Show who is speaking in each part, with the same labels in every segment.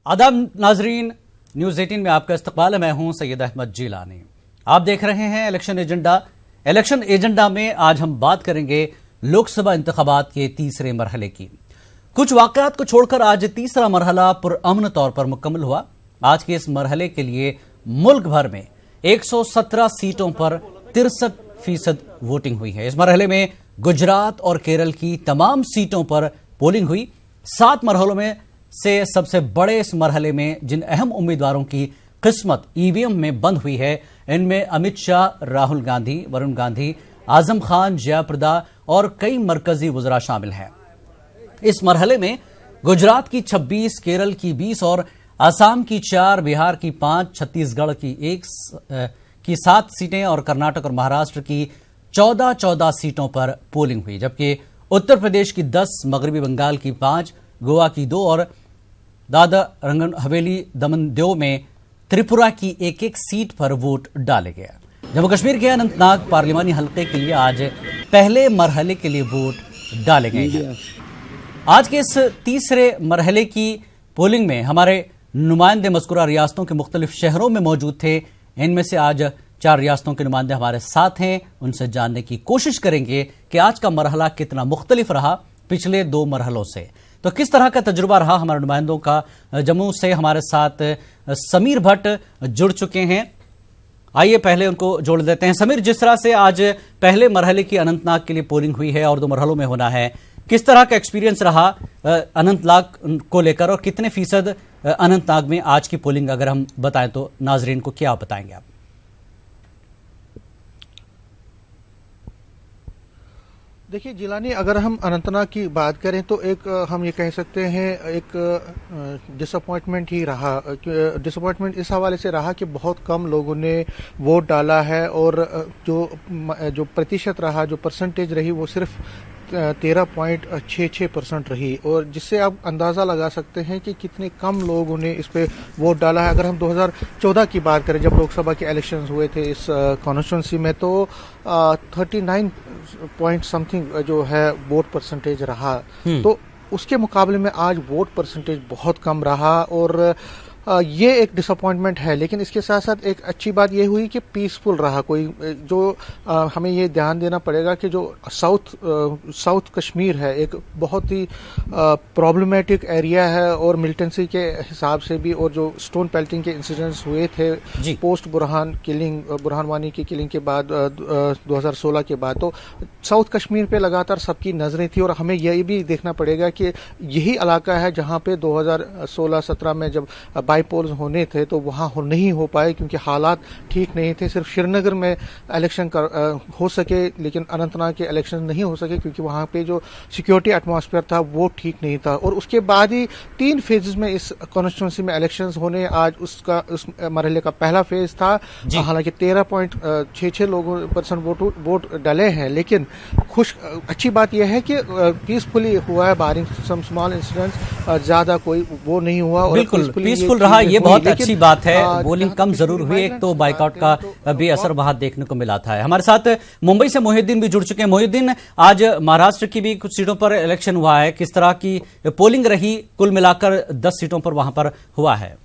Speaker 1: आदाब नाजरीन, न्यूज 18 में आपका इस्तकबाल है। मैं हूं सैयद अहमद जिलानी। आप देख रहे हैं इलेक्शन एजेंडा। इलेक्शन एजेंडा में आज हम बात करेंगे लोकसभा इंतखाबात के तीसरे मरहले की। कुछ वाकयात को छोड़कर आज तीसरा मरहला पुरअमन तौर पर मुकम्मल हुआ। आज के इस मरहले के लिए मुल्क भर में 117 सीटों पर 63% वोटिंग हुई है। इस मरहले में गुजरात और केरल की तमाम सीटों पर पोलिंग हुई। 7 मरहलों में से सबसे बड़े इस मरहले में जिन अहम उम्मीदवारों की किस्मत ईवीएम में बंद हुई है, इनमें अमित शाह, राहुल गांधी, वरुण गांधी, आजम खान, जयाप्रदा और कई मरकजी वज़रा शामिल हैं। इस मरहले में गुजरात की 26, केरल की 20 और असम की 4, बिहार की 5, छत्तीसगढ़ की 7 सीटें और कर्नाटक और महाराष्ट्र की 14 सीटों पर पोलिंग हुई, जबकि उत्तर प्रदेश की 10, मगरबी बंगाल की 5, गोवा की 2 और दादरा हवेली दमन दीव में त्रिपुरा की 1-1 सीट पर वोट डाले गए। जम्मू कश्मीर के अनंतनाग पार्लिमानी हल्के के लिए आज पहले मरहले के लिए वोट डाले गए हैं। आज के इस तीसरे मरहले की पोलिंग में हमारे नुमाइंदे मज़कूरा रियासतों के मुख्तलिफ शहरों में मौजूद थे। इनमें से आज 4 रियासतों के नुमाइंदे हमारे साथ हैं। उनसे जानने की कोशिश करेंगे कि आज का मरहला कितना मुख्तलिफ रहा पिछले 2 मरहलों से। तो किस तरह का तजुर्बा रहा हमारे नुमाइंदों का। जम्मू से हमारे साथ समीर भट्ट जुड़ चुके हैं। आइए पहले उनको जोड़ देते हैं। समीर, जिस तरह से आज पहले मरहले की अनंतनाग के लिए पोलिंग हुई है और 2 मरहलों में होना है, किस तरह का एक्सपीरियंस रहा अनंतनाग को लेकर और कितने फीसद अनंतनाग में आज की पोलिंग अगर हम बताएं तो नाजरीन को क्या बताएंगे आप?
Speaker 2: देखिए जिलानी, अगर हम अनंतनाग की बात करें तो एक हम ये कह सकते हैं एक डिसअपॉइंटमेंट ही रहा। डिसअपॉइंटमेंट इस हवाले से रहा कि बहुत कम लोगों ने वोट डाला है और जो प्रतिशत रहा, जो परसेंटेज रही, वो सिर्फ 13.66% रही, और जिससे आप अंदाज़ा लगा सकते हैं कि कितने कम लोगों ने इस पे वोट डाला है। अगर हम 2014 की बात करें, जब लोकसभा के इलेक्शंस हुए थे इस कॉन्स्टिट्यूंसी में, तो 39 पॉइंट समथिंग जो है वोट परसेंटेज रहा। तो उसके मुकाबले में आज वोट परसेंटेज बहुत कम रहा और ये एक डिसअपॉइंटमेंट है। लेकिन इसके साथ साथ एक अच्छी बात ये हुई कि पीसफुल रहा। कोई जो हमें ये ध्यान देना पड़ेगा कि जो साउथ कश्मीर है, एक बहुत ही प्रॉब्लमेटिक एरिया है, और मिलिटेंसी के हिसाब से भी, और जो स्टोन पेल्टिंग के इंसिडेंट्स हुए थे पोस्ट बुरहान वानी की किलिंग के बाद 2016 के बाद, तो साउथ कश्मीर पे लगातार सबकी नजरें थी। और हमें यही भी देखना पड़ेगा कि यही इलाका है जहाँ पे 2016-17 में जब बाईपोल्स होने थे तो वहाँ नहीं हो पाए क्योंकि हालात ठीक नहीं थे। सिर्फ श्रीनगर में इलेक्शन हो सके, लेकिन अनंतनाग के इलेक्शन नहीं हो सके क्योंकि वहाँ पे जो सिक्योरिटी एटमॉस्फेयर था वो ठीक नहीं था। और उसके बाद ही 3 फेजेस में इस कॉन्स्टिट्यूंसी में इलेक्शंस होने। आज उस मरहले का पहला फेज था। हालांकि 13.66% वोट डाले हैं, लेकिन अच्छी बात यह है कि पीसफुली हुआ है, बारिंग सम स्मॉल इंसिडेंट्स, ज्यादा कोई वो नहीं हुआ और
Speaker 1: बिल्कुल पीसफुल रहा। ये बहुत अच्छी बात है। वोटिंग कम जरूर हुई, एक तो बाइकआउट का भी असर वहां देखने को मिला था। हमारे साथ मुंबई से मोहिउद्दीन भी जुड़ चुके हैं। मोहिउद्दीन, आज महाराष्ट्र की भी कुछ सीटों पर इलेक्शन हुआ है, किस तरह की पोलिंग रही? कुल मिलाकर 10 सीटों पर वहां पर हुआ है।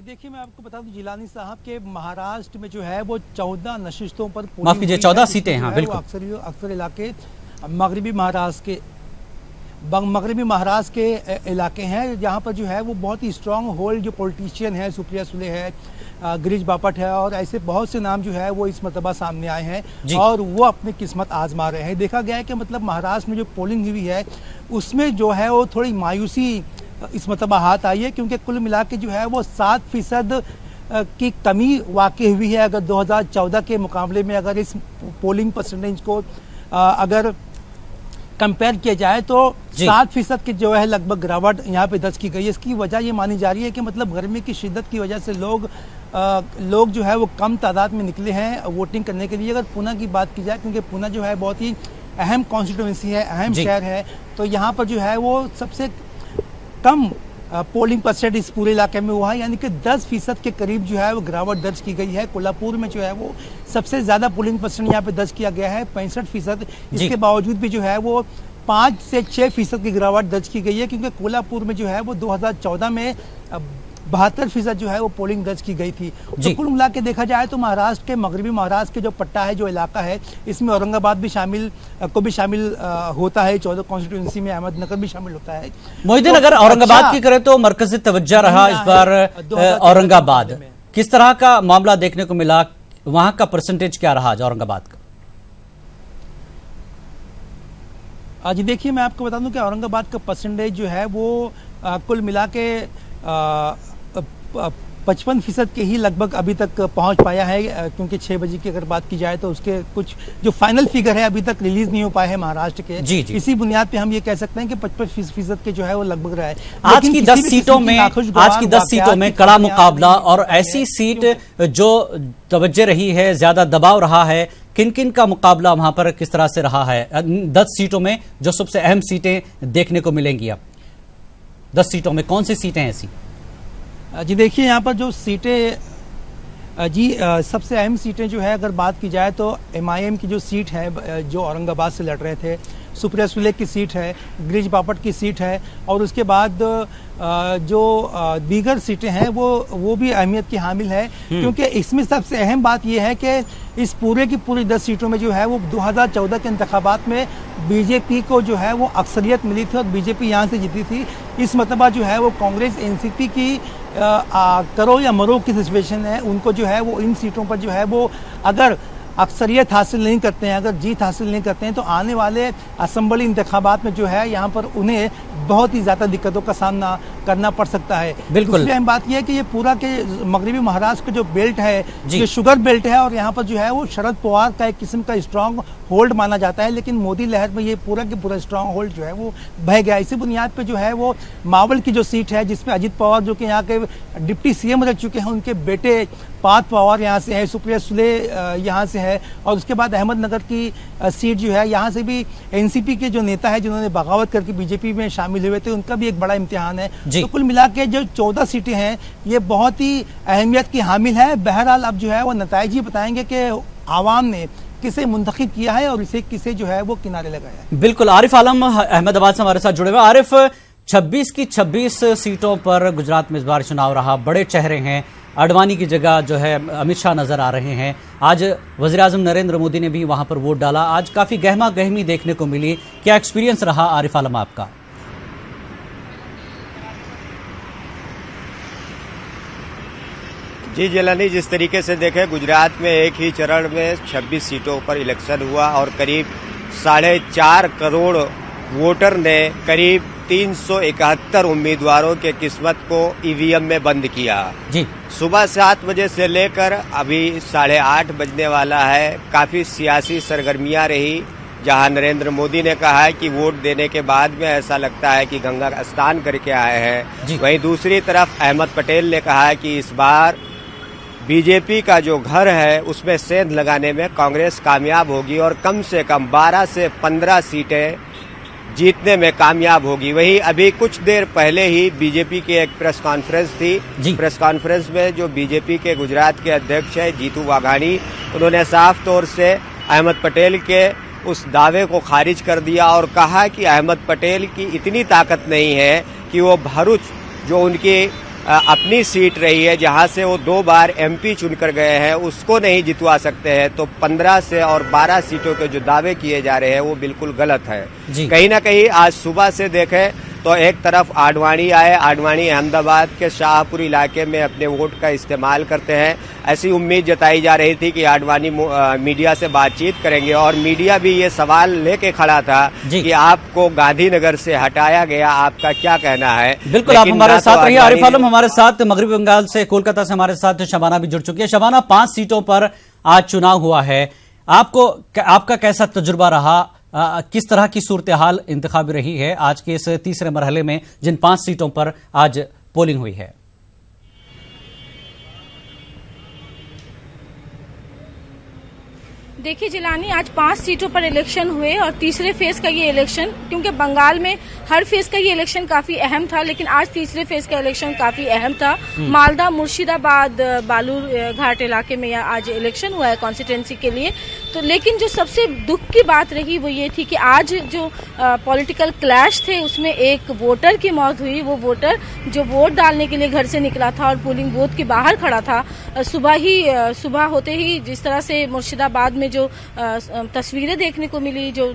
Speaker 3: देखिए, मैं आपको बता दूं जिलानी साहब के महाराष्ट्र में जो है वो 14 नशिस्तों पर,
Speaker 1: माफ कीजिए, 14 सीटें हैं। बिल्कुल,
Speaker 3: अक्सर इलाके मगरबी महाराष्ट्र के इलाके हैं, जहाँ पर जो है वो बहुत ही स्ट्रांग होल्ड जो पॉलिटिशियन है, सुप्रिया सुले है, गिरीश बापट है, और ऐसे बहुत से नाम जो है वो इस मरतबा सामने आए हैं और वो अपनी किस्मत आजमा रहे हैं। देखा गया है कि मतलब महाराष्ट्र में जो पोलिंग हुई है उसमें जो है वो थोड़ी मायूसी इस मरतबा हाथ आई है, क्योंकि कुल मिला के जो है वो 7% की कमी वाक़ई हुई है। अगर 2014 के मुकाबले में अगर इस पोलिंग परसेंटेज को अगर कंपेयर किया जाए तो 7% की जो है लगभग गिरावट यहाँ पे दर्ज की गई है। इसकी वजह ये मानी जा रही है कि मतलब गर्मी की शिद्दत की वजह से लोग जो है वो कम तादाद में निकले हैं वोटिंग करने के लिए। अगर पूना की बात की जाए, क्योंकि पूना जो है बहुत ही अहम कॉन्स्टिट्यूंसी है, अहम शहर है, तो यहाँ पर जो है वो सबसे कम पोलिंग परसेंट इस पूरे इलाके में हुआ है, यानी कि 10% के करीब जो है वो गिरावट दर्ज की गई है। कोल्हापुर में जो है वो सबसे ज़्यादा पोलिंग परसेंट यहाँ पे दर्ज किया गया है, 65%। इसके बावजूद भी जो है वो 5 से 6% की गिरावट दर्ज की गई है, क्योंकि कोल्हापुर में जो है वो 2014 में 72% जो है वो पोलिंग दर्ज की गई थी। तो कुल मिला के देखा जाए तो महाराष्ट्र के मगरबी महाराष्ट्र के जो पट्टा है, जो इलाका है, इसमें औरंगाबाद भी शामिल होता है। 14 कॉन्स्टिट्यूंसी में अहमदनगर भी शामिल होता है।
Speaker 1: मोहिद्दीन, अगर औरंगाबाद की करें तो मरकजी तवज्जो रहा इस बार औरंगाबाद, किस तरह का मामला देखने को मिला, वहां का परसेंटेज क्या रहा औरंगाबाद का?
Speaker 3: जी देखिए, मैं आपको बता दूं कि औरंगाबाद का परसेंटेज जो है वो कुल मिला के 55% के ही लगभग अभी तक पहुंच पाया है, क्योंकि 6 बजे की अगर बात की जाए तो उसके कुछ जो फाइनल फिगर है अभी तक रिलीज नहीं हो पाए हैं महाराष्ट्र के।
Speaker 1: जी जी।
Speaker 3: इसी बुनियाद पे हम ये कह सकते हैं कि 55% के जो है वो लगभग रहा है।
Speaker 1: आज की 10 सीटों में कड़ा मुकाबला, और ऐसी सीट जो तवज्जो रही है, ज्यादा दबाव रहा है, किन किन का मुकाबला वहां पर किस तरह से रहा है 10 सीटों में जो सबसे अहम सीटें देखने को मिलेंगी? अब 10 सीटों में कौन सी सीटें ऐसी?
Speaker 3: जी देखिए, यहाँ पर जो सीटें सबसे अहम सीटें जो है अगर बात की जाए तो MIM की जो सीट है, जो औरंगाबाद से लड़ रहे थे, सुप्रिया सुले की सीट है, गिरीश बापट की सीट है, और उसके बाद जो दीगर सीटें हैं वो भी अहमियत की हामिल है, क्योंकि इसमें सबसे अहम बात यह है कि इस पूरे की पूरी 10 सीटों में जो है वो 2014 के इंतखाबात में बीजेपी को जो है वो अक्सरियत मिली थी और बीजेपी यहाँ से जीती थी। इस मतबा जो है वो कांग्रेस एनसीपी की करो या मरो की सिचुएशन है। उनको जो है वो इन सीटों पर जो है वो अगर अक्सरियत हासिल नहीं करते हैं, अगर जीत हासिल नहीं करते हैं, तो आने वाले असेंबली इंतखाबात में जो है यहाँ पर उन्हें बहुत ही ज्यादा दिक्कतों का सामना करना पड़ सकता है।
Speaker 1: बिल्कुल।
Speaker 3: दूसरी अहम बात यह है कि ये पूरा के मगरबी महाराष्ट्र का जो बेल्ट है, ये शुगर बेल्ट है, और यहाँ पर जो है वो शरद पवार का एक किस्म का स्ट्रांग होल्ड माना जाता है, लेकिन मोदी लहर में ये पूरा के पूरा स्ट्रांग होल्ड जो है वो बह गया। इसी बुनियाद पर जो है वो मावल की जो सीट है, जिसमें अजित पवार जो कि यहाँ के डिप्टी CM रह चुके हैं, उनके बेटे पार्थ पवार यहाँ से है, सुप्रिया सुले यहाँ से है, और उसके बाद अहमदनगर की सीट जो है यहाँ से भी एनसीपी के जो नेता है जिन्होंने बगावत करके बीजेपी में शामिल हुए थे, उनका भी एक बड़ा इम्तिहान है। तो कुल मिला के जो 14 सीटें हैं ये बहुत ही अहमियत की हामिल है। बहरहाल अब जो है वो नताइज ही बताएंगे कि आवाम ने किसे मुंतखब किया है और इसे किसे जो है वो किनारे लगाया है।
Speaker 1: बिल्कुल। आरिफ आलम अहमदाबाद से हमारे साथ जुड़े हुए। आरिफ, 26 की 26 सीटों पर गुजरात में इस बार चुनाव रहा, बड़े चेहरे हैं, आडवाणी की जगह जो है अमित शाह नजर आ रहे हैं, आज वज़ीर आज़म नरेंद्र मोदी ने भी वहां पर वोट डाला, आज काफी गहमा गहमी देखने को मिली, क्या एक्सपीरियंस रहा आरिफ आलम आपका?
Speaker 4: जी जिलानी, जिस तरीके से देखें गुजरात में एक ही चरण में 26 सीटों पर इलेक्शन हुआ और करीब 4.5 करोड़ वोटर ने करीब 371 उम्मीदवारों के किस्मत को ईवीएम में बंद किया।
Speaker 1: जी
Speaker 4: सुबह 7 बजे से लेकर अभी 8:30 बजने वाला है। काफी सियासी सरगर्मियां रही, जहां नरेंद्र मोदी ने कहा है कि वोट देने के बाद में ऐसा लगता है कि गंगा स्नान करके आए हैं। वहीं दूसरी तरफ अहमद पटेल ने कहा है कि इस बार बीजेपी का जो घर है उसमें सेंध लगाने में कांग्रेस कामयाब होगी और कम से कम 12 से 15 सीटें जीतने में कामयाब होगी। वहीं अभी कुछ देर पहले ही बीजेपी की एक प्रेस कॉन्फ्रेंस थी। प्रेस कॉन्फ्रेंस में जो बीजेपी के गुजरात के अध्यक्ष है जीतू वाघाणी, उन्होंने साफ तौर से अहमद पटेल के उस दावे को खारिज कर दिया और कहा कि अहमद पटेल की इतनी ताकत नहीं है कि वो भरूच जो उनकी अपनी सीट रही है, जहां से वो 2 बार MP चुनकर गए हैं, उसको नहीं जितवा सकते हैं। तो 15 से और 12 सीटों के जो दावे किए जा रहे हैं वो बिल्कुल गलत है। कहीं ना कहीं आज सुबह से देखें तो एक तरफ आडवाणी आए, आडवाणी अहमदाबाद के शाहपुर इलाके में अपने वोट का इस्तेमाल करते हैं। ऐसी उम्मीद जताई जा रही थी कि आडवाणी मीडिया से बातचीत करेंगे और मीडिया भी ये सवाल लेके खड़ा था कि आपको गांधीनगर से हटाया गया, आपका क्या कहना है?
Speaker 1: बिल्कुल, आप हमारे साथ रहिए। आरिफ आलम हमारे साथ मगरबी बंगाल से, कोलकाता से हमारे साथ शबाना भी जुड़ चुकी है। शबाना, 5 सीटों पर आज चुनाव हुआ है, आपका कैसा तजुर्बा रहा? किस तरह की सूरत हाल इंतखाबी रही है आज के इस तीसरे मरहले में, जिन 5 सीटों पर आज पोलिंग हुई है?
Speaker 5: देखिए जिलानी, आज 5 सीटों पर इलेक्शन हुए और तीसरे फेज का ये इलेक्शन, क्योंकि बंगाल में हर फेज का ये इलेक्शन काफी अहम था, लेकिन आज तीसरे फेज का इलेक्शन काफी अहम था। मालदा, मुर्शिदाबाद, बालूर घाट इलाके में आज इलेक्शन हुआ है कॉन्स्टिट्यूंसी के लिए। तो लेकिन जो सबसे दुख की बात रही वो ये थी कि आज जो पॉलिटिकल क्लैश थे उसमें एक वोटर की मौत हुई। वो वोटर जो वोट डालने के लिए घर से निकला था और पोलिंग बूथ के बाहर खड़ा था, सुबह होते ही जिस तरह से मुर्शिदाबाद में जो तस्वीरें देखने को मिली, जो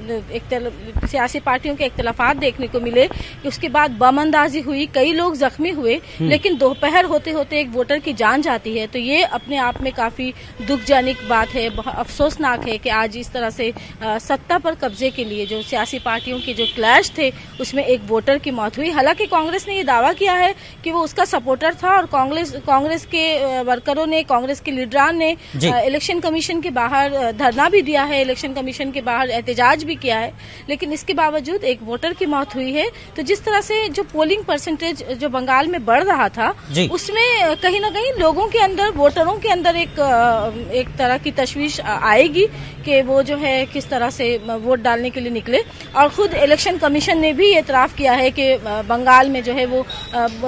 Speaker 5: सियासी पार्टियों के इख्तिलाफात देखने को मिले, कि उसके बाद बम अंदाजी हुई, कई लोग जख्मी हुए, लेकिन दोपहर होते होते एक वोटर की जान जाती है। तो ये अपने आप में काफी दुखजनक बात है, अफसोसनाक है कि आज इस तरह से सत्ता पर कब्जे के लिए जो सियासी पार्टियों के जो क्लैश थे उसमें एक वोटर की मौत हुई। हालांकि कांग्रेस ने ये दावा किया है कि वो उसका सपोर्टर था और कांग्रेस के वर्करों ने, कांग्रेस के लीडरान ने इलेक्शन कमीशन के बाहर धरना भी दिया है, इलेक्शन कमीशन के बाहर एहतजाज भी किया है, लेकिन इसके बावजूद एक वोटर की मौत हुई है। तो जिस तरह से जो पोलिंग परसेंटेज जो बंगाल में बढ़ रहा था उसमें कहीं ना कहीं लोगों के अंदर, वोटरों के अंदर एक तरह की तशवीश आएगी कि वो जो है किस तरह से वोट डालने के लिए निकले। और खुद इलेक्शन कमीशन ने भी एतराफ किया है कि बंगाल में जो है वो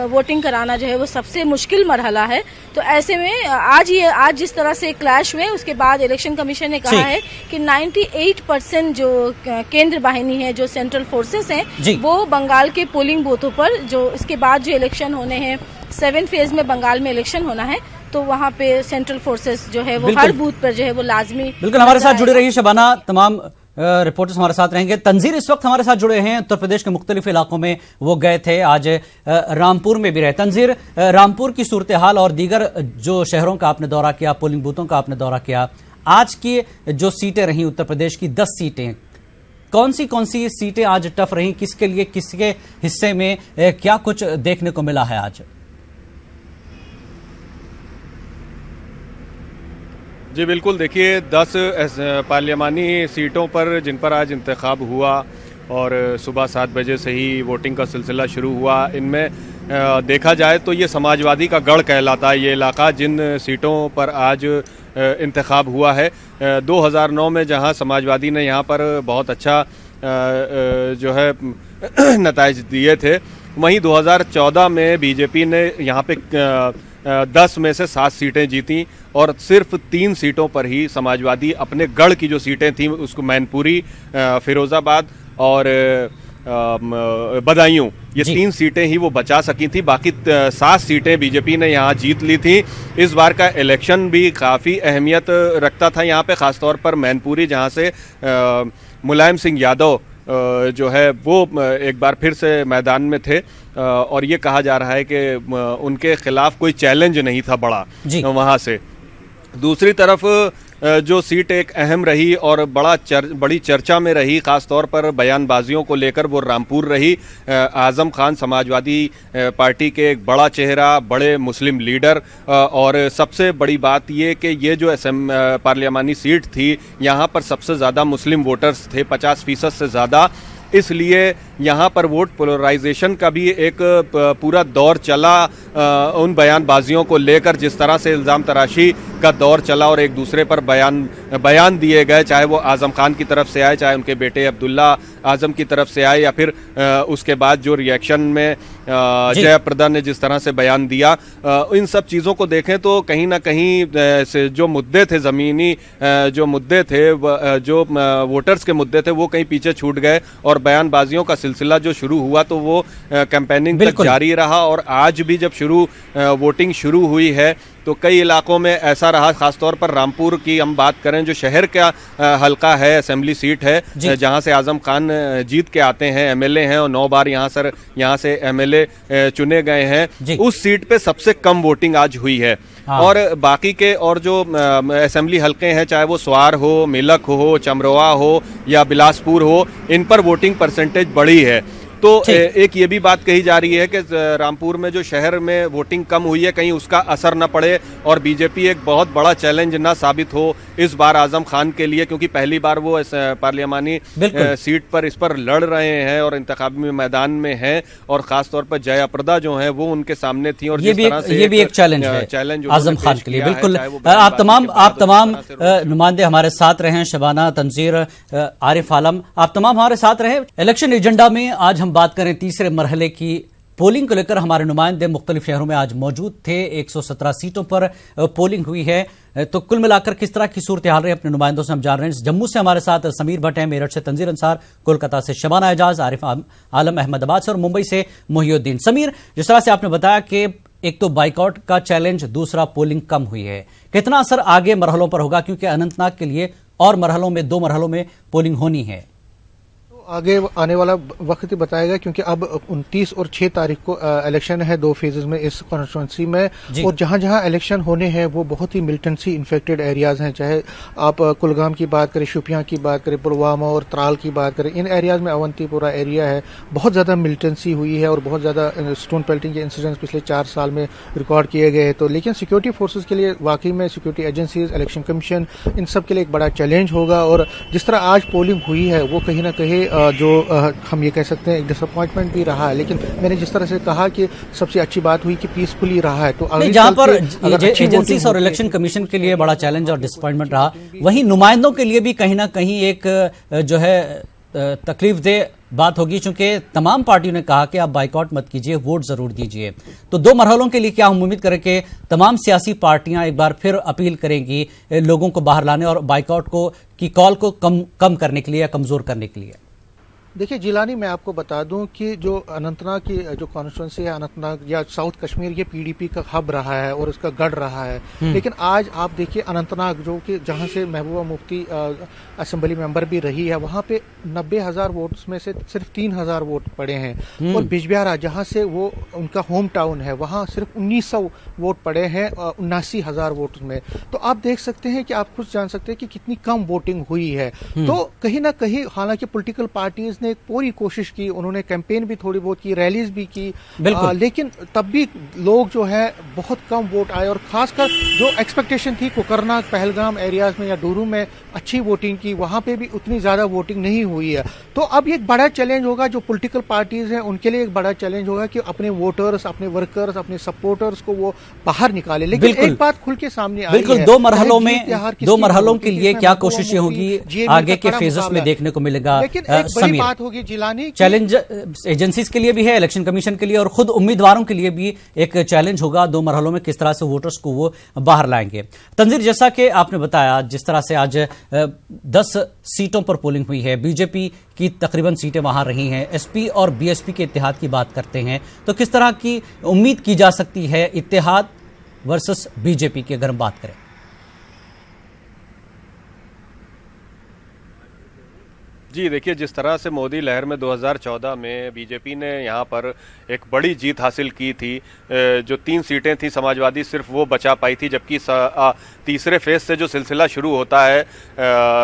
Speaker 5: वोटिंग कराना जो है वो सबसे मुश्किल मरहला है। तो ऐसे में आज जिस तरह से क्लैश हुए उसके बाद इलेक्शन कमीशन ने कहा है कि 98% जो केंद्र बाहिनी है, जो सेंट्रल फोर्सेस हैं, वो बंगाल के पोलिंग बूथों पर, जो इसके बाद जो इलेक्शन होने हैं, 7 फेज में बंगाल में इलेक्शन होना है, तो वहाँ पे सेंट्रल फोर्सेस जो है वो हर बूथ पर जो है वो लाजमी। बिल्कुल
Speaker 1: हमारे साथ जुड़े रहिए शबाना, तमाम रिपोर्टर्स हमारे साथ रहेंगे। तंजीर इस वक्त हमारे साथ जुड़े हैं, उत्तर प्रदेश के मुख्तलिफ इलाकों में वो गए थे, आज रामपुर में भी रहे। तंजीर, रामपुर की सूरत हाल और दीगर जो शहरों का आपने दौरा किया, पोलिंग बूथों का आपने दौरा किया, आज की जो सीटें रहीं उत्तर प्रदेश की 10 सीटें, कौन सी सीटें आज टफ रहीं, किसके लिए, किसके हिस्से में क्या कुछ देखने को मिला है आज?
Speaker 6: जी बिल्कुल, देखिए 10 पार्लियामानी सीटों पर जिन पर आज इंतखाब हुआ और सुबह 7 बजे से ही वोटिंग का सिलसिला शुरू हुआ, इनमें देखा जाए तो ये समाजवादी का गढ़ कहलाता है ये इलाका, जिन सीटों पर आज इंतखाब हुआ है। 2009 में जहां समाजवादी ने यहाँ पर बहुत अच्छा जो है नताइज दिए थे, वहीं 2014 में बीजेपी ने यहाँ पे 10 में से 7 सीटें जीती और सिर्फ 3 सीटों पर ही समाजवादी अपने गढ़ की जो सीटें थीं, उसको मैनपुरी, फिरोजाबाद और बदायूं, ये 3 सीटें ही वो बचा सकी थी। बाकी 7 सीटें बीजेपी ने यहाँ जीत ली थी। इस बार का इलेक्शन भी काफ़ी अहमियत रखता था यहाँ पे, ख़ासतौर पर मैनपुरी, जहाँ से मुलायम सिंह यादव जो है वो एक बार फिर से मैदान में थे और ये कहा जा रहा है कि उनके खिलाफ कोई चैलेंज नहीं था बड़ा वहाँ से। दूसरी तरफ जो सीट एक अहम रही और बड़ी चर्चा में रही, खासतौर पर बयानबाजियों को लेकर, वो रामपुर रही। आजम खान समाजवादी पार्टी के एक बड़ा चेहरा, बड़े मुस्लिम लीडर, और सबसे बड़ी बात ये कि ये जो पार्लियामानी सीट थी, यहाँ पर सबसे ज़्यादा मुस्लिम वोटर्स थे, 50% से ज़्यादा। इसलिए यहाँ पर वोट पोलराइजेशन का भी एक पूरा दौर चला उन बयानबाजियों को लेकर, जिस तरह से इल्ज़ाम तराशी का दौर चला और एक दूसरे पर बयान दिए गए, चाहे वो आज़म खान की तरफ से आए, चाहे उनके बेटे अब्दुल्ला आज़म की तरफ से आए, या फिर उसके बाद जो रिएक्शन में जयप्रदा ने जिस तरह से बयान दिया। इन सब चीज़ों को देखें तो कहीं ना कहीं से जो मुद्दे थे, ज़मीनी जो मुद्दे थे, जो वोटर्स के मुद्दे थे, वो कहीं पीछे छूट गए और बयानबाजियों का सिलसिला जो शुरू हुआ तो वो कैंपेनिंग तक जारी रहा। और आज भी जब वोटिंग शुरू हुई है तो कई इलाकों में ऐसा रहा, खासतौर पर रामपुर की हम बात करें, जो शहर का हल्का है, असेंबली सीट है, जहां से आजम खान जीत के आते हैं, एमएलए हैं और 9 बार यहाँ से एमएलए चुने गए हैं, उस सीट पे सबसे कम वोटिंग आज हुई है। और बाकी के और जो असेंबली हल्के हैं, चाहे वो स्वार हो, मिलक हो, चमरोआ हो या बिलासपुर हो, इन पर वोटिंग परसेंटेज बढ़ी है। तो एक ये भी बात कही जा रही है कि रामपुर में जो शहर में वोटिंग कम हुई है, कहीं उसका असर न पड़े और बीजेपी एक बहुत बड़ा चैलेंज ना साबित हो इस बार आजम खान के लिए, क्योंकि पहली बार वो पार्लियामानी सीट पर इस पर लड़ रहे हैं और इंतखाबी मैदान में हैं, और खासतौर पर जयाप्रदा जो है वो उनके सामने थी। और
Speaker 1: ये भी एक चैलेंज आजम खान के लिए। बिल्कुल, आप तमाम नुमाइंदे हमारे साथ रहे, शबाना, तंजीर, आरिफ आलम, आप तमाम हमारे साथ रहे। इलेक्शन एजेंडा में आज हम बात करें तीसरे मरहले की पोलिंग को लेकर हमारे नुमाइंदे मुख्तलिफ शहरों में आज मौजूद थे। 117 सीटों पर पोलिंग हुई है। तो कुल मिलाकर किस तरह की सूरत हाल रही है अपने नुमाइंदों से हम जान रहे हैं। जम्मू से हमारे साथ समीर भट्ट हैं, मेरठ से तंजीर अंसार, कोलकाता से शबाना एजाज, आरिफ आलम अहमदाबाद से और मुंबई से मोहिउद्दीन। समीर, जिस तरह से आपने बताया कि एक तो बाइकआउट का चैलेंज, दूसरा पोलिंग कम हुई है, कितना असर आगे मरहलों पर होगा, क्योंकि अनंतनाग के लिए और मरहलों में 2 मरहलों में पोलिंग होनी है?
Speaker 2: आगे आने वाला वक्त ही बताएगा, क्योंकि अब 29 और 6 तारीख को इलेक्शन है 2 फेजेस में इस कॉन्स्टिट्यूंसी में। और जहां जहां इलेक्शन होने हैं वो बहुत ही मिलिटेंसी इन्फेक्टेड एरियाज हैं। चाहे आप कुलगाम की बात करें, शुपियां की बात करें, पुलवामा और त्राल की बात करें, इन एरियाज में अवंतीपुरा एरिया है, बहुत ज्यादा मिलिटेंसी हुई है और बहुत ज्यादा स्टोन पेल्टिंग के इंसिडेंट्स पिछले 4 साल में रिकॉर्ड किए गए। तो लेकिन सिक्योरिटी फोर्सेज के लिए वाकई में सिक्योरिटी एजेंसीज, इलेक्शन कमीशन, इन सब के लिए एक बड़ा चैलेंज होगा। और जिस तरह आज पोलिंग हुई है वो कहीं ना कहीं जो हम ये कह सकते हैं एक डिसअपॉइंटमेंट भी रहा है। लेकिन मैंने जिस तरह से कहा कि सबसे अच्छी बात हुई कि पीसफुली रहा है। तो
Speaker 1: जहां पर एजेंसीज और इलेक्शन कमीशन के लिए बड़ा चैलेंज और डिसअपॉइंटमेंट रहा, वहीं नुमाइंदों के लिए भी कहीं ना कहीं एक जो है तकलीफदेह बात होगी, क्योंकि तमाम पार्टियों ने कहा कि आप बाइकआउट मत कीजिए, वोट जरूर दीजिए। तो 2 मरहलों के लिए क्या हम उम्मीद करें कि तमाम सियासी पार्टियां एक बार फिर अपील करेंगी लोगों को बाहर लाने और बाइकआउट की कॉल को कम करने के लिए या कमजोर करने के लिए?
Speaker 2: देखिए जिलानी, मैं आपको बता दूं कि जो अनंतनाग की जो कॉन्स्टिट्यूंसी है, अनंतनाग या साउथ कश्मीर, ये पीडीपी का हब रहा है और उसका गढ़ रहा है। लेकिन आज आप देखिए अनंतनाग, जो कि जहां से महबूबा मुफ्ती असेंबली मेंबर भी रही है, वहां पे 90,000 वोट्स में से सिर्फ 3,000 वोट पड़े हैं। और बिजबिहारा, जहां से वो उनका होम टाउन है, वहां सिर्फ 1900 वोट पड़े हैं 79,000 वोट में। तो आप देख सकते हैं कि आप खुद जान सकते हैं कि कितनी कम वोटिंग हुई है। तो कहीं ना कहीं हालांकि पॉलिटिकल पार्टीज ने पूरी कोशिश की, उन्होंने कैंपेन भी थोड़ी बहुत की, रैलीज भी की, लेकिन तब भी लोग जो है बहुत कम वोट आए। और खासकर जो एक्सपेक्टेशन थी कुकरनाग, पहलगाम एरियाज में या डूरू में अच्छी वोटिंग की, वहां पे भी उतनी ज्यादा वोटिंग नहीं हुई है। तो अब एक बड़ा चैलेंज होगा जो पॉलिटिकल पार्टीज हैं उनके लिए, एक बड़ा चैलेंज होगा कि अपने वोटर्स, अपने वर्कर्स, अपने सपोर्टर्स को वो बाहर निकाले। लेकिन एक बात खुल के सामने आई है,
Speaker 1: 2 मरहलों में 2 मरहलों के लिए क्या कोशिशें होगी आगे के फेजेस में देखने को मिलेगा?
Speaker 2: बड़ी बात होगी जिलानी,
Speaker 1: चैलेंज एजेंसीज के लिए भी है, इलेक्शन कमीशन के लिए और खुद उम्मीदवारों के लिए भी एक चैलेंज होगा 2 मरहलों में किस तरह से वोटर्स को वो बाहर लाएंगे। तंजीर, जैसा कि आपने बताया, जिस तरह से आज 10 सीटों पर पोलिंग हुई है, बीजेपी की तकरीबन सीटें वहां रही हैं, एसपी और बीएसपी के इत्तेहाद की बात करते हैं, तो किस तरह की उम्मीद की जा सकती है इत्तेहाद वर्सेस बीजेपी की अगर हम बात करें?
Speaker 6: जी देखिए, जिस तरह से मोदी लहर में 2014 में बीजेपी ने यहाँ पर एक बड़ी जीत हासिल की थी, जो 3 सीटें थी समाजवादी सिर्फ वो बचा पाई थी, जबकि तीसरे फेज से जो सिलसिला शुरू होता है,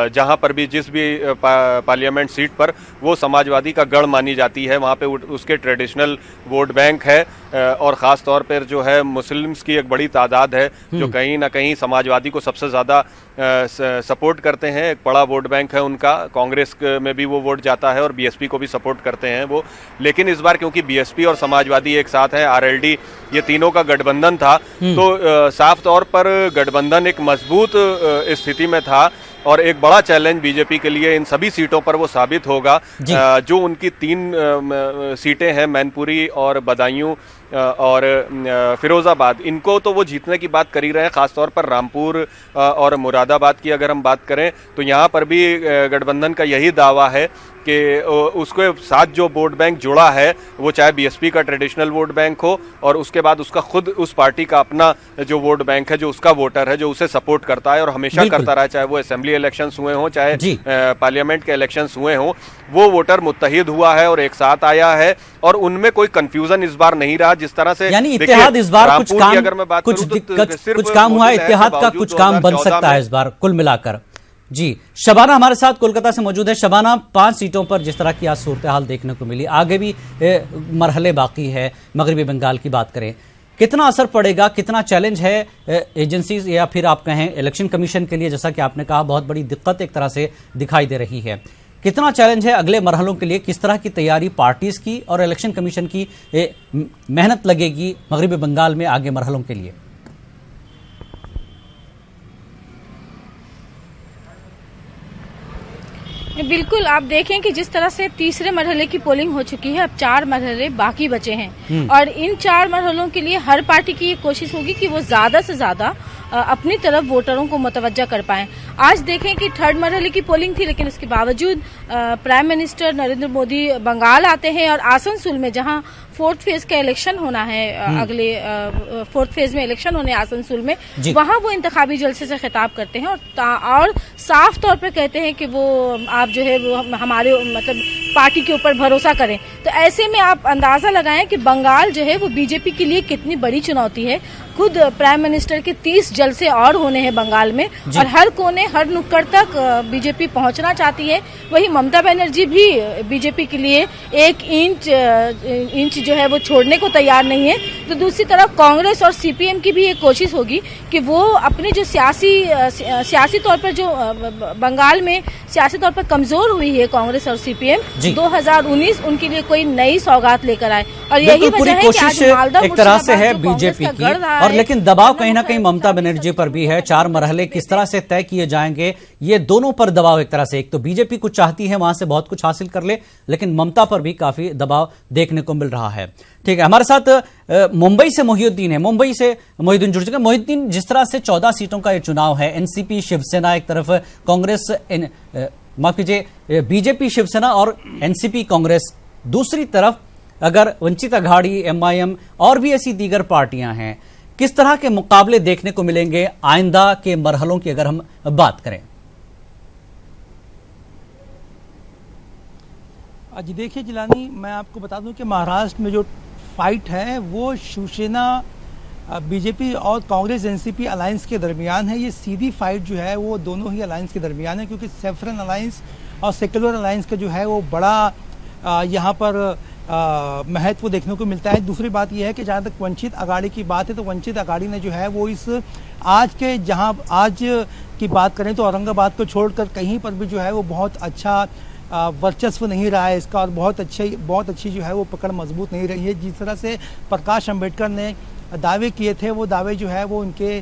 Speaker 6: जहाँ पर भी जिस भी पार्लियामेंट सीट पर वो समाजवादी का गढ़ मानी जाती है, वहाँ पे उसके ट्रेडिशनल वोट बैंक है और ख़ास तौर पर जो है मुस्लिम्स की एक बड़ी तादाद है जो कहीं ना कहीं समाजवादी को सबसे ज़्यादा सपोर्ट करते हैं। एक बड़ा वोट बैंक है उनका, कांग्रेस में भी वो वोट जाता है और बीएसपी को भी सपोर्ट करते हैं वो। लेकिन इस बार क्योंकि बीएसपी और समाजवादी एक साथ है, आरएलडी, ये तीनों का गठबंधन था, तो साफ तौर पर गठबंधन एक मजबूत स्थिति में था और एक बड़ा चैलेंज बीजेपी के लिए इन सभी सीटों पर वो साबित होगा। जो उनकी 3 सीटें हैं, मैनपुरी और बदायूं और फिरोजाबाद, इनको तो वो जीतने की बात कर ही रहे हैं। खासतौर पर रामपुर और मुरादाबाद की अगर हम बात करें तो यहाँ पर भी गठबंधन का यही दावा है कि उसके साथ जो वोट बैंक जुड़ा है वो चाहे बीएसपी का ट्रेडिशनल वोट बैंक हो और उसके बाद उसका खुद उस पार्टी का अपना जो वोट बैंक है, जो उसका वोटर है, जो उसे सपोर्ट करता है और हमेशा करता रहा, चाहे वो असेंबली इलेक्शंस हुए हों, चाहे पार्लियामेंट के इलेक्शंस हुए हों, वो वोटर मुत्तहिद हुआ है और एक साथ आया है और उनमें कोई कंफ्यूजन इस बार नहीं रहा। जिस तरह से
Speaker 1: यानी इत्तेहाद इस बार कुछ काम,
Speaker 6: अगर मैं बात करूं तो
Speaker 1: कुछ काम हुआ, इत्तेहाद का कुछ काम बन सकता है इस बार कुल मिलाकर। जी, शबाना हमारे साथ कोलकाता से मौजूद है। शबाना, 5 सीटों पर जिस तरह की आज सूरत हाल देखने को मिली, आगे भी मरहले बाकी है, मगरबी बंगाल की बात करें, कितना असर पड़ेगा, कितना चैलेंज है एजेंसीज या फिर आप कहें इलेक्शन कमीशन के लिए? जैसा कि आपने कहा बहुत बड़ी दिक्कत एक तरह से दिखाई दे रही है, कितना चैलेंज है अगले मरहलों के लिए? किस तरह की तैयारी पार्टीज की और इलेक्शन कमीशन की मेहनत लगेगी मगरबी बंगाल में आगे मरहलों के लिए?
Speaker 5: बिल्कुल, आप देखें कि जिस तरह से तीसरे मरहले की पोलिंग हो चुकी है, अब 4 मरहले बाकी बचे हैं और इन 4 मरहलों के लिए हर पार्टी की ये कोशिश होगी कि वो ज्यादा से ज्यादा अपनी तरफ वोटरों को मुतवज्जा कर पाएं। आज देखें कि 3rd मरहले की पोलिंग थी, लेकिन उसके बावजूद प्राइम मिनिस्टर नरेंद्र मोदी बंगाल आते हैं और आसनसोल में, जहां 4th फेज का इलेक्शन होना है, अगले 4th फेज में इलेक्शन होने आसनसोल में, वहां वो इंतखाबी जलसे से खिताब करते हैं और साफ तौर पर कहते हैं कि वो आप जो है वो हमारे मतलब पार्टी के ऊपर भरोसा करें। तो ऐसे में आप अंदाजा लगाएं कि बंगाल जो है वो बीजेपी के लिए कितनी बड़ी चुनौती है। खुद प्राइम मिनिस्टर के 30 जलसे और होने हैं बंगाल में और हर कोने हर नुक्कड़ तक बीजेपी पहुंचना चाहती है। वही ममता बनर्जी भी बीजेपी के लिए 1 इंच जो है वो छोड़ने को तैयार नहीं है। तो दूसरी तरफ कांग्रेस और सीपीएम की भी एक कोशिश होगी कि वो अपने जो सियासी तौर पर जो बंगाल में सियासी तौर पर कमजोर हुई है कांग्रेस और सीपीएम, 2019 उनके लिए कोई नई सौगात लेकर आए। और यही वजह है कि आज मालदा
Speaker 1: एक तरह से है बीजेपी की, और लेकिन दबाव कहीं ना कहीं ममता बनर्जी पर भी है। 4 मरहले किस तरह से तय किए जाएंगे, ये दोनों पर दबाव एक तरह से। एक तो बीजेपी कुछ चाहती है वहां से बहुत कुछ हासिल कर ले, लेकिन ममता पर भी काफी दबाव देखने को मिल रहा है। ठीक है, हमारे साथ मुंबई से मोहिउद्दीन है। मुंबई से मोहिउद्दीन जुड़ चुके हैं। मोहिउद्दीन, जिस तरह से 14 सीटों का ये चुनाव है, एनसीपी शिवसेना एक तरफ, कांग्रेस माफ कीजिए बीजेपी शिवसेना और एनसीपी कांग्रेस दूसरी तरफ, अगर वंचित अघाड़ी, एमआईएम और भी ऐसी दीगर पार्टियां हैं, किस तरह के मुकाबले देखने को मिलेंगे आइंदा के मरहलों की अगर हम बात करें?
Speaker 3: आज देखिए जिलानी, मैं आपको बता दूं कि महाराष्ट्र में जो फाइट है वो शिवसेना, बीजेपी और कांग्रेस एनसीपी अलायंस के दरमियान है। ये सीधी फाइट जो है वो दोनों ही अलायंस के दरमियान है, क्योंकि सेफरन अलायंस और सेक्युलर अलायंस का जो है वो बड़ा यहाँ पर महत्व देखने को मिलता है। दूसरी बात यह है कि जहाँ तक वंचित अघाड़ी की बात है, तो वंचित अघाड़ी ने जो है वो इस आज की बात करें तो औरंगाबाद को छोड़कर कहीं पर भी जो है वो बहुत अच्छा वर्चस्व नहीं रहा है इसका, और बहुत अच्छी जो है वो पकड़ मजबूत नहीं रही है। जिस तरह से प्रकाश अंबेडकर ने दावे किए थे, वो दावे जो है वो उनके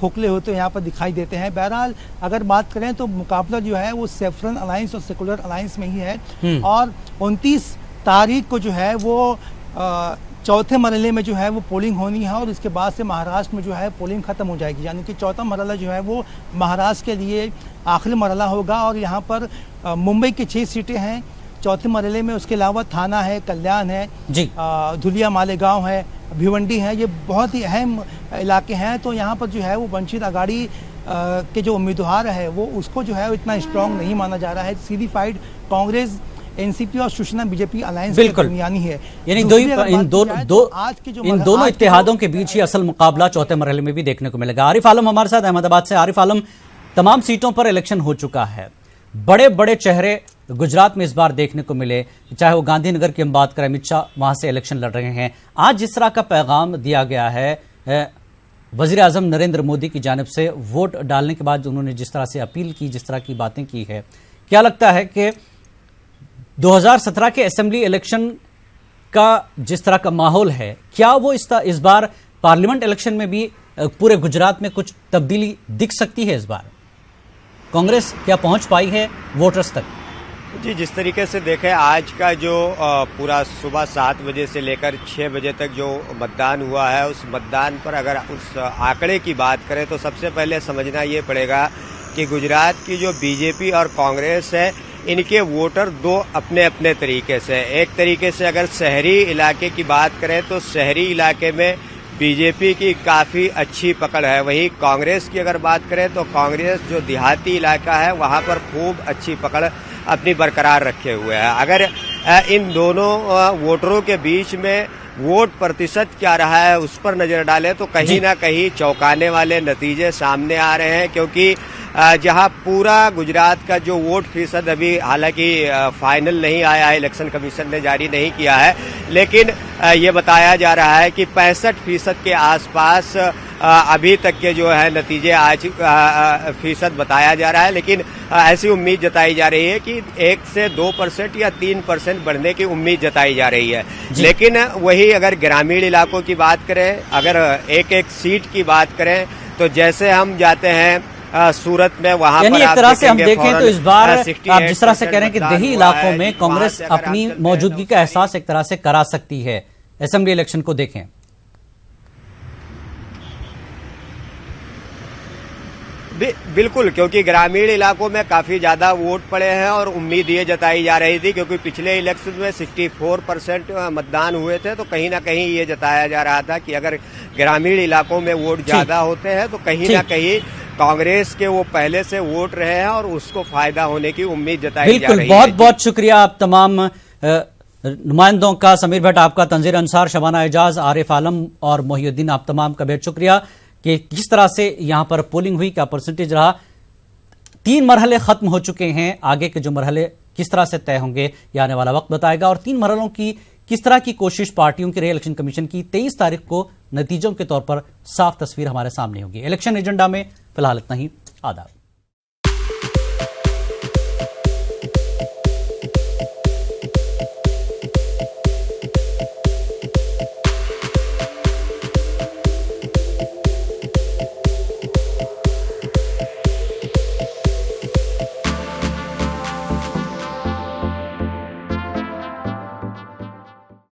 Speaker 3: खोखले होते यहाँ पर दिखाई देते हैं। बहरहाल अगर बात करें तो मुकाबला जो है वो सेफरन अलायंस और सेकुलर अलायंस में ही है। और 29 तारीख को जो है वो 4थे मरहले में जो है वो पोलिंग होनी है, और इसके बाद से महाराष्ट्र में जो है पोलिंग खत्म हो जाएगी। यानी कि 4था मरहला जो है वो महाराष्ट्र के लिए आखिरी मरहला होगा। और यहाँ पर मुंबई की 6 सीटें हैं 4थे मरहले में। उसके अलावा थाना है, कल्याण है, धुलिया मालेगांव है, भिवंडी है। ये बहुत ही अहम इलाके हैं। तो यहाँ पर जो है वो वंचित अघाड़ी के जो उम्मीदवार है वो उसको जो है इतना स्ट्रांग नहीं माना जा रहा है। सीधी फाइट कांग्रेस, एनसीपी और शिवसेना बीजेपी अलायंस के दरमियानी है।
Speaker 1: यानी इन दोनों इत्तेहादों के बीच ही असल मुकाबला 4थे मरहले में भी देखने को मिलेगा। आरिफ आलम हमारे साथ अहमदाबाद से। आरिफ आलम, तमाम सीटों पर इलेक्शन हो चुका है, बड़े बड़े चेहरे गुजरात में इस बार देखने को मिले, चाहे वो गांधीनगर की हम बात करें, अमित शाह वहां से इलेक्शन लड़ रहे हैं। आज जिस तरह का पैगाम दिया गया है वजीर आजम नरेंद्र मोदी की जानिब से, वोट डालने के बाद उन्होंने जिस तरह से अपील की, जिस तरह की बातें की है, क्या लगता है कि 2017 के असेंबली इलेक्शन का जिस तरह का माहौल है, क्या वो इस बार पार्लियामेंट इलेक्शन में भी पूरे गुजरात में कुछ तब्दीली दिख सकती है? इस बार कांग्रेस क्या पहुंच पाई है वोटर्स तक?
Speaker 4: जी, जिस तरीके से देखें, आज का जो पूरा सुबह 7 बजे से लेकर 6 बजे तक जो मतदान हुआ है, उस मतदान पर अगर उस आंकड़े की बात करें तो सबसे पहले समझना ये पड़ेगा कि गुजरात की जो बीजेपी और कांग्रेस है, इनके वोटर दो अपने अपने तरीके से। एक तरीके से अगर शहरी इलाके की बात करें तो शहरी इलाके में बीजेपी की काफ़ी अच्छी पकड़ है। वहीं कांग्रेस की अगर बात करें तो कांग्रेस जो देहाती इलाका है वहाँ पर खूब अच्छी पकड़ अपनी बरकरार रखे हुए है। अगर इन दोनों वोटरों के बीच में वोट प्रतिशत क्या रहा है उस पर नजर डालें तो कहीं ना कहीं चौंकाने वाले नतीजे सामने आ रहे हैं, क्योंकि जहां पूरा गुजरात का जो वोट फीसद अभी हालांकि फाइनल नहीं आया है, इलेक्शन कमीशन ने जारी नहीं किया है, लेकिन ये बताया जा रहा है कि 65% के आसपास अभी तक के जो है नतीजे आज फीसद बताया जा रहा है। लेकिन ऐसी उम्मीद जताई जा रही है कि 1 से 2% या 3% बढ़ने की उम्मीद जताई जा रही है। लेकिन वही अगर ग्रामीण इलाकों की बात करें, अगर एक एक सीट की बात करें, तो जैसे हम जाते हैं सूरत में वहां
Speaker 1: यानी
Speaker 4: पर
Speaker 1: एक
Speaker 4: आप
Speaker 1: तरह से हम
Speaker 4: देखेंगे
Speaker 1: देखें तो
Speaker 4: फौरन,
Speaker 1: इस बार आप
Speaker 4: 68%
Speaker 1: जिस तरह से कह रहे हैं कि
Speaker 4: मतदान
Speaker 1: देही
Speaker 4: हुआ
Speaker 1: इलाकों
Speaker 4: है,
Speaker 1: में
Speaker 4: कि
Speaker 1: कांग्रेस
Speaker 4: वहां से अगर
Speaker 1: अपनी
Speaker 4: आप चलते
Speaker 1: मौजूदगी
Speaker 4: हैं
Speaker 1: का एहसास एक तरह से करा सकती है। असेंबली इलेक्शन को देखें।
Speaker 4: बिल्कुल, क्योंकि ग्रामीण इलाकों में काफी ज्यादा वोट पड़े हैं और उम्मीद ये जताई जा रही थी, क्योंकि पिछले इलेक्शन में 64% मतदान हुए थे, तो कहीं ना कहीं ये जताया जा रहा था कि अगर ग्रामीण इलाकों में वोट ज्यादा होते हैं तो कहीं ना कहीं कांग्रेस के वो पहले से वोट रहे हैं और उसको फायदा होने की उम्मीद जताई जा रही है।
Speaker 1: बिल्कुल, बहुत बहुत शुक्रिया आप तमाम नुमाइंदों का। समीर भट्ट आपका, तंजीर अंसार, शबाना एजाज, आरिफ आलम और मोहिउद्दीन, आप तमाम का बेहद शुक्रिया कि किस तरह से यहां पर पोलिंग हुई, क्या परसेंटेज रहा। 3 मरहले खत्म हो चुके हैं, आगे के जो मरहले किस तरह से तय होंगे ये आने वाला वक्त बताएगा। और 3 मरहलों की किस तरह की कोशिश पार्टियों की रही, इलेक्शन कमीशन की 23 तारीख को नतीजों के तौर पर साफ तस्वीर हमारे सामने होगी। इलेक्शन एजेंडा में फिलहाल इतना ही। आदाब।